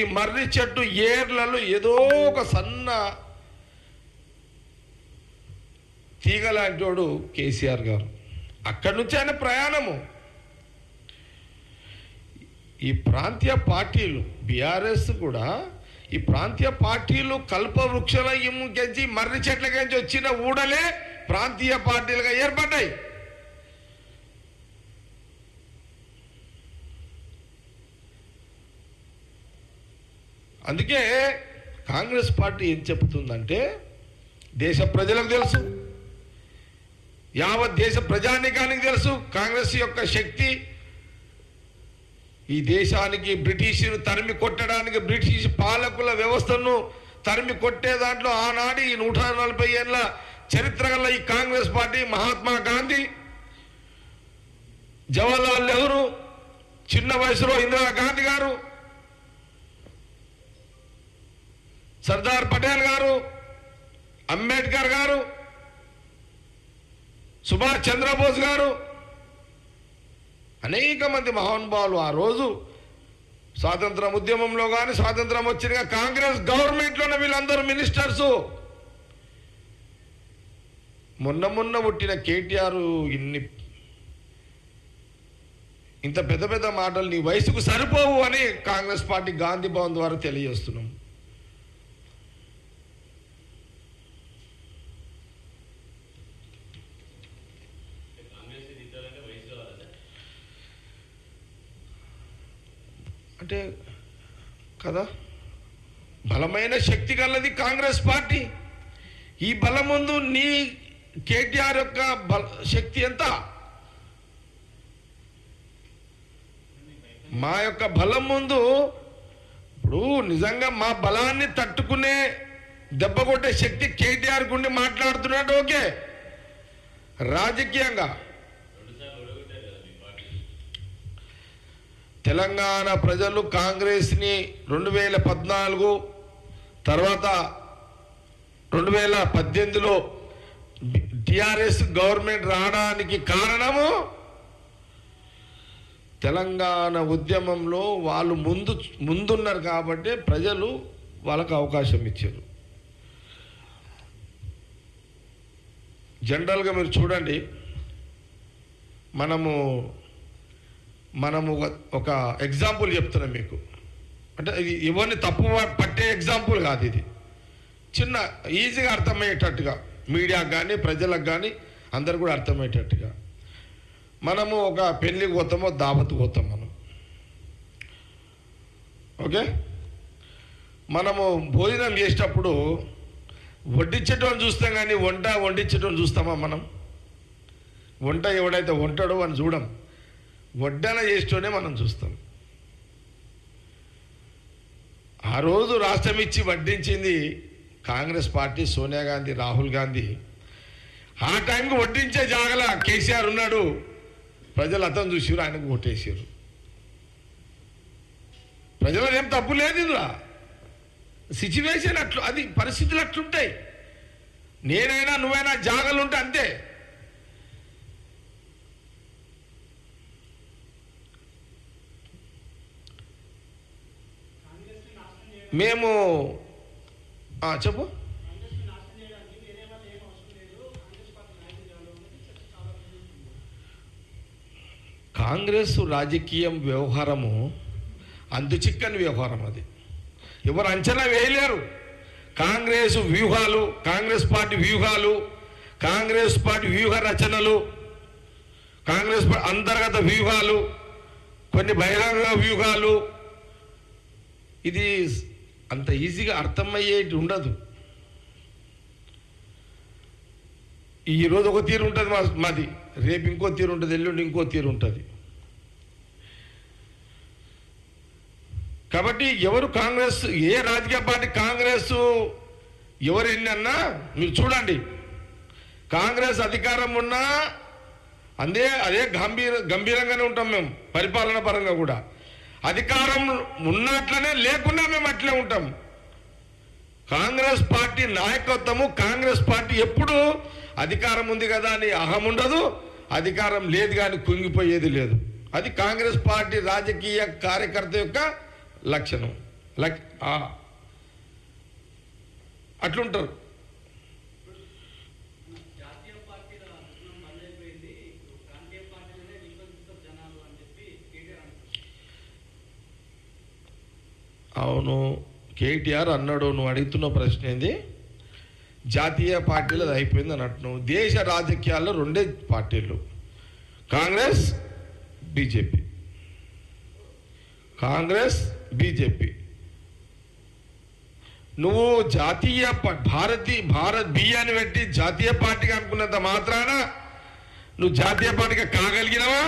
ఈ మర్రి చెట్టు ఏర్లలో ఏదో ఒక సన్న తీగ లాంటోడు కేసీఆర్ గారు. అక్కడి నుంచి ఆయన ప్రయాణము. ఈ ప్రాంతీయ పార్టీలు బీఆర్ఎస్ కూడా ఈ ప్రాంతీయ పార్టీలు కల్పవృక్షల గెంచి మర్రి చెట్ల గెంచి వచ్చిన ఊడలే ప్రాంతీయ పార్టీలుగా ఏర్పడ్డాయి. అందుకే కాంగ్రెస్ పార్టీ ఏం చెబుతుందంటే, దేశ ప్రజలకు తెలుసు, యావత్ దేశ ప్రజానీకానికి తెలుసు కాంగ్రెస్ యొక్క శక్తి. ఈ దేశానికి బ్రిటిషును తరిమి కొట్టడానికి, బ్రిటిష్ పాలకుల వ్యవస్థను తరిమి కొట్టే దాంట్లో ఆనాడు ఈ 140 ఏళ్ళ చరిత్ర గల ఈ కాంగ్రెస్ పార్టీ, మహాత్మా గాంధీ, జవహర్లాల్ నెహ్రూ, చిన్న వయసులో ఇందిరాగాంధీ గారు, సర్దార్ పటేల్ గారు, అంబేద్కర్ గారు, సుభాష్ చంద్రబోస్ గారు, అనేక మంది మహానుభావులు ఆ రోజు స్వాతంత్ర ఉద్యమంలో కానీ స్వాతంత్రం వచ్చిన కాంగ్రెస్ గవర్నమెంట్లోనే వీళ్ళందరూ మినిస్టర్సు. మొన్న పుట్టిన కేటీఆర్ ఇంత పెద్ద పెద్ద మాటలు నీ వయసుకు సరిపోవు అని కాంగ్రెస్ పార్టీ గాంధీ భవన్ ద్వారా తెలియజేస్తున్నాం. అంటే కదా, బలమైన శక్తి గలది కాంగ్రెస్ పార్టీ. ఈ బలం ముందు నీ కేటీఆర్ యొక్క శక్తి ఎంత? మా యొక్క బలం ముందు ఇప్పుడు నిజంగా మా బలాన్ని తట్టుకునే దెబ్బ కొట్టే శక్తి కేటీఆర్ గుండి మాట్లాడుతున్నాడు. ఓకే, రాజకీయంగా తెలంగాణ ప్రజలు కాంగ్రెస్ని 2014 తర్వాత 2018లో టిఆర్ఎస్ గవర్నమెంట్ రావడానికి కారణము తెలంగాణ ఉద్యమంలో వాళ్ళు ముందున్నారు కాబట్టి ప్రజలు వాళ్ళకు అవకాశం ఇచ్చారు. జనరల్గా మీరు చూడండి, మనము ఒక ఎగ్జాంపుల్ చెప్తున్నాం మీకు. అంటే ఇది ఎవరిని తప్పు పట్టే ఎగ్జాంపుల్ కాదు, ఇది చిన్న ఈజీగా అర్థమయ్యేటట్టుగా మీడియాకు కానీ ప్రజలకు కానీ అందరు కూడా అర్థమయ్యేటట్టుగా. మనము ఒక పెళ్ళికి పోతామో దావత్కు పోతాం మనం. ఓకే, మనము భోజనం చేసేటప్పుడు వడ్డించటం చూస్తాం కానీ వండించటం చూస్తామా మనం? వంట ఎవడైతే వంటాడో అని చూడం, వడ్డన చేస్తూనే మనం చూస్తాం. ఆ రోజు రాష్ట్రం ఇచ్చి వడ్డించింది కాంగ్రెస్ పార్టీ, సోనియా గాంధీ, రాహుల్ గాంధీ. ఆ టైంకి వడ్డించే జాగల కేసీఆర్ ఉన్నాడు. ప్రజలు అతను చూసారు, ఆయనకు ఓటేసారు. ప్రజలు ఏం తప్పు లేదు ఇందులో. సిచ్యువేషన్ అట్లు, అది పరిస్థితులు అట్లుంటాయి. నేనైనా నువ్వైనా జాగలుంటే అంతే. మేము చెప్పు. కాంగ్రెస్ రాజకీయం వ్యవహారము చిక్కని వ్యవహారం. అది ఎవరు అంచనా వేయలేరు. కాంగ్రెస్ వ్యూహాలు, కాంగ్రెస్ పార్టీ వ్యూహాలు, కాంగ్రెస్ పార్టీ వ్యూహ రచనలు, కాంగ్రెస్ అంతర్గత వ్యూహాలు, కొన్ని బహిరంగ వ్యూహాలు, ఇది అంత ఈజీగా అర్థమయ్యేది ఉండదు. ఈరోజు ఒక తీరు ఉంటుంది మాది, రేపు ఇంకో తీరు ఉంటుంది, ఎల్లుండి ఇంకో తీరు ఉంటుంది. కాబట్టి ఎవరు కాంగ్రెస్, ఏ రాజకీయ పార్టీ కాంగ్రెస్ ఎవరు ఎన్నన్నా మీరు చూడండి, కాంగ్రెస్ అధికారం ఉన్నా అదే గంభీరంగానే ఉంటాం మేము. పరిపాలన పరంగా కూడా అధికారం ఉన్నట్లనే, లేకున్నా మేము అట్లే ఉంటాం. కాంగ్రెస్ పార్టీ నాయకత్వము, కాంగ్రెస్ పార్టీ ఎప్పుడు అధికారం ఉంది కదా అని అహం ఉండదు, అధికారం లేదు కానీ కుంగిపోయేది లేదు. అది కాంగ్రెస్ పార్టీ రాజకీయ కార్యకర్త యొక్క లక్షణం. లైక్ అట్లుంటారు. అవును, కేటీఆర్ అన్నాడు. నువ్వు అడుగుతున్న ప్రశ్న ఏంది? జాతీయ పార్టీలు అది అయిపోయింది అన్నట్టు. దేశ రాజకీయాల్లో రెండే పార్టీలు, కాంగ్రెస్ బీజేపీ. కాంగ్రెస్ బీజేపీ. నువ్వు జాతీయ భారత్ బియ్యాన్ని పెట్టి జాతీయ పార్టీగా అనుకున్నంత మాత్రాన నువ్వు జాతీయ పార్టీగా కాగలిగినవా?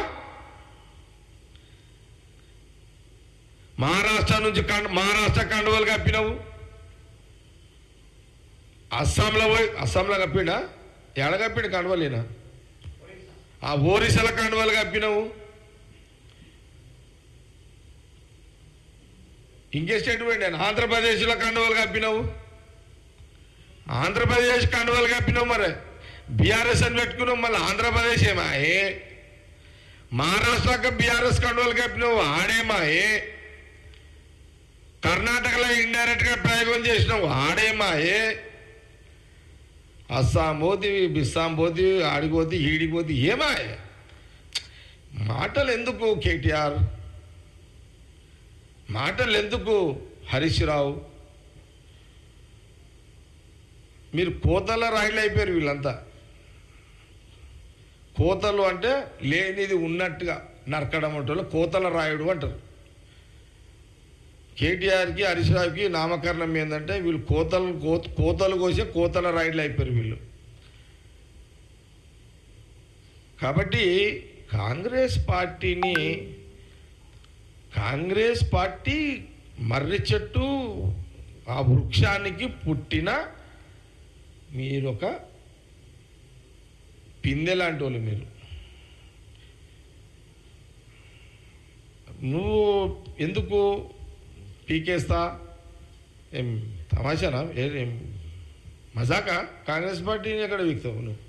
మహారాష్ట్ర నుంచి మహారాష్ట్ర కండువలు కప్పినావు, అస్సాంలో పోయి అస్సాంలో కప్పిడా? ఎడ కప్పిడు కండువలేనా? ఆ ఒరిస్సాల కండువలు కప్పినావు. ఇంకే స్టేట్ పోయింది? ఆంధ్రప్రదేశ్లో కండువలు కప్పినావు. ఆంధ్రప్రదేశ్ కండువలు కప్పినావు. మరి బీఆర్ఎస్ అని పెట్టుకున్నావు, మళ్ళీ ఆంధ్రప్రదేశ్ ఏమాయే? మహారాష్ట్రకి బీఆర్ఎస్ కండువలు కప్పినావు, ఆడేమాయే? కర్ణాటకలో ఇండైరెక్ట్గా ప్రయోగం చేసినావు, ఆడేమాయే? అస్సాం పోతివి, బిస్సాం పోతివి, ఆడిపోతి ఈడిపోతి, ఏమాయే? మాటలు ఎందుకు కేటీఆర్? మాటలు ఎందుకు హరీష్ రావు? మీరు కోతల రాయిలు అయిపోయారు వీళ్ళంతా. కోతలు అంటే లేనిది ఉన్నట్టుగా నరకడం అంటారు, కోతల రాయుడు అంటారు. కేటీఆర్కి హరీష్ రావుకి నామకరణం ఏంటంటే వీళ్ళు కోతలు కోసే కోతల రాయిలు అయిపోయారు వీళ్ళు. కాబట్టి కాంగ్రెస్ పార్టీ మర్రి చెట్టు, ఆ వృక్షానికి పుట్టిన మీరొక పిందె లాంటి వాళ్ళు మీరు. నువ్వు ఎందుకు పీకేస్తా? ఏం తమాషానా? ఏం మజాకా? కాంగ్రెస్ పార్టీని ఎక్కడ వీక్తావు నువ్వు?